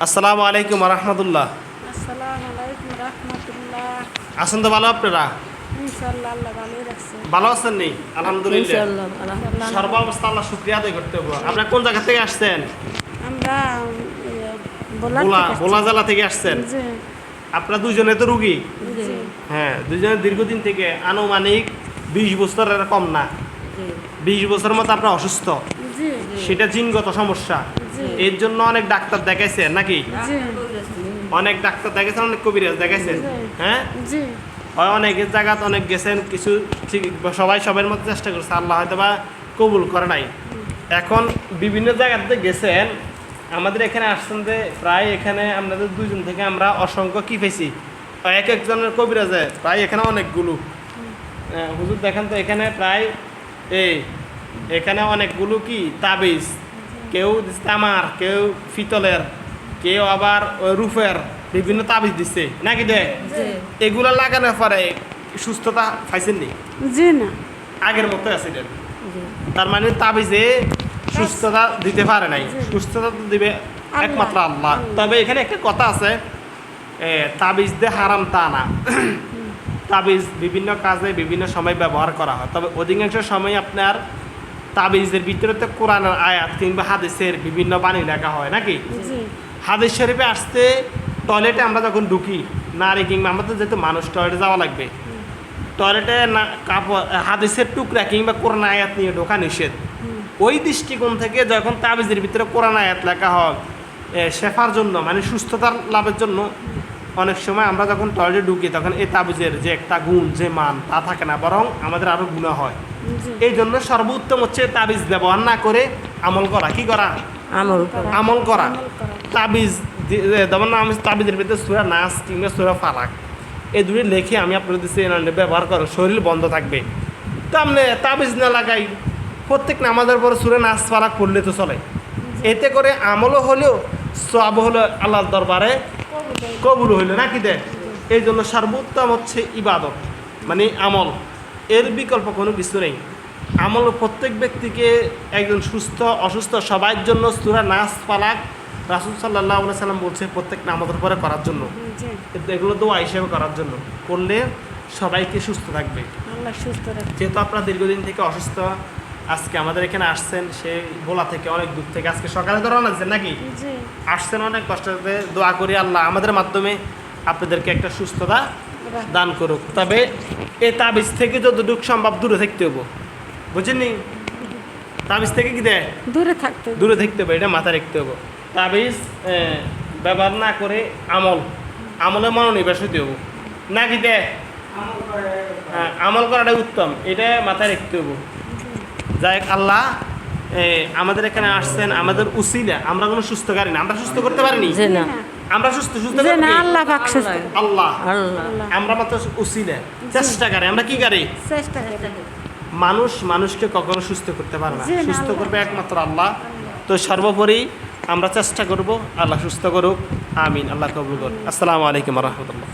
আসসালামু আলাইকুম রহমতুল্লাহ। আসসালামু আলাইকুম রাহমাতুল্লাহ। আছেন তো ভালো আপনারা? ইনশাআল্লাহ আল্লাহ ভালোই রাখছে। ভালো আছেন নি? আলহামদুলিল্লাহ। ইনশাআল্লাহ আলহামদুলিল্লাহ। সর্বাবস্থা আল্লাহ শুকরিয়া আদায় করতে হবে। আপনারা কোন জায়গা থেকে আসছেন? আমরা ভোলা জেলা থেকে আসছেন। জি আপনারা দুজনে তো রুগী। জি হ্যাঁ, দুজনে দীর্ঘদিন থেকে আনুমানিক 20 বছরের কম না, 20 বছরের মতো আপনারা অসুস্থ। জি সেটা জিনগত সমস্যা। জি এর জন্য অনেক ডাক্তার দেখাইছেন নাকি? জি অনেক ডাক্তার দেখাইছেন, অনেক কবিরাজ দেখাইছেন। হ্যাঁ, জি অনেকের জায়গাতে অনেক গেছেন, কিছু সবাই সবার মতো চেষ্টা করছে, আল্লাহ হয়তো বা কবুল করে নাই। এখন বিভিন্ন জায়গাতে গেছেন, আমাদের এখানে আসছেন যে প্রায় এখানে আপনাদের দুজন থেকে আমরা অসংখ্য কি পেয়েছি, এক একজনের কবিরাজে প্রায় এখানে অনেকগুলো। হুজুর দেখেন তো এখানে প্রায় এখানে অনেকগুলো কি তাবিজ, কেউ তামার, কেউ পিতলের, কেউ আবার রূপের বিভিন্ন তাবিজ দিচ্ছে নাকি দে। এগুলো লাগানোর পরে সুস্থতা পাইছেন নি? জি না আগের মতো আছে এটা। তার মানে তাবিজে সুস্থতা দিতে পারে নাই, সুস্থতা তো দিবে একমাত্র আল্লাহ। তবে এখানে একটা কথা আছে, তাবিজ দিয়ে হারাম তা না। তাবিজ বিভিন্ন কাজে বিভিন্ন সময় ব্যবহার করা হয়, তবে অধিকাংশ সময় আপনার তাবিজের ভিতরে তো কোরআনের আয়াত কিংবা হাদিসের বিভিন্ন বাণী লেখা হয় নাকি। জি হাদিস শরীফে আসতে টয়লেটে আমরা যখন ঢুকি, নারী কিংবা আমাদের যেহেতু মানুষ টয়লেটে যাওয়া লাগবে, টয়লেটে না কাপড় হাদিসের টুকরা কিংবা কোরআন আয়াত নিয়ে ঢোকা নিষেধ। ওই দৃষ্টিকোণ থেকে যখন তাবিজের ভিতরে কোরআন আয়াত লেখা হয় শেফার জন্য, মানে সুস্থতার লাভের জন্য, অনেক সময় আমরা যখন টয়লেটে ঢুকি তখন এই তাবিজের যে একটা গুণ, যে মান, তা থাকে না, বরং আমাদের আরও গুণা হয়। এই জন্য সর্বোত্তম হচ্ছে তাবিজ ব্যবহার না করে আমল করা। কি করা? আমল করা। তাবিজ যেমন আমি তাবিজের ভিতরে সূরা নাস কিংবা সূরা ফালাক এই দুটি লেখে আমি আপনাদের দিচ্ছি, ব্যবহার করো, শরীর বন্ধ থাকবে। তো আপনি তাবিজ না লাগাই প্রত্যেক নামাজের পরে সূরা নাস ফালাক পড়লে তো চলে। এতে করে আমলও হলেও সওয়াব হলো, আল্লাহর দরবারে কবুল হইল নাকি দে। এই জন্য সর্বোত্তম হচ্ছে ইবাদত, মানে আমল, এর বিকল্প কোনো কিছু নেই। আমল প্রত্যেক ব্যক্তিকে, একজন সুস্থ অসুস্থ সবার জন্য সূরা নাস ফালাক রাসূল সাল্লাল্লাহু আলাইহি সাল্লাম বলছে প্রত্যেক নামাজের পরে করার জন্য। এগুলো দোয়া হিসেবে করার জন্য করলে সবাইকে সুস্থ থাকবে, আল্লাহ সুস্থ রাখে। যেহেতু আপনারা দীর্ঘদিন থেকে অসুস্থ, আজকে আমাদের এখানে আসছেন সেই ভোলা থেকে, অনেক দূর থেকে, আজকে সকালে তো রওনা দিচ্ছেন নাকি, জি আসছেন অনেক কষ্টে। দোয়া করি আল্লাহ আমাদের মাধ্যমে আপনাদেরকে একটা সুস্থতা দান করুক। তবে এই তাবিজ থেকে যতটুকু সম্ভব দূরে থাকতে হবো, বুঝেননি? তাবিজ থেকে কি দেয়, দূরে থাকতে দূরে থাকতে হবে, এটা মাথায় রাখতে হবে। তাবিজ ব্যবহার না করে আমলে মনোনিবেশ হতে হবো নাকি দে। আমল করাটা উত্তম, এটা মাথায় রাখতে হবো। যাই হোক, আল্লাহ আমাদের এখানে আসছেন, আমাদের উসিলা, আমরা কোনো সুস্থকারী না, আমরা সুস্থ করতে পারিনি, আমরা সুস্থ জি না আল্লাহ পাক সুস্থ আল্লাহ, আল্লাহ আমরা মাত্র উসিলা, চেষ্টাকারী। আমরা কি কারি? চেষ্টা করতে মানুষকে কখনো সুস্থ করতে পারে না, জি না, সুস্থ আল্লাহ। করবে একমাত্র আল্লাহ। তো সর্বোপরি আমরা চেষ্টা করব, আল্লাহ সুস্থ করুক, আমিন। আল্লাহ কবুল করুক। আসসালামু আলাইকুম রহমতুল্লাহ।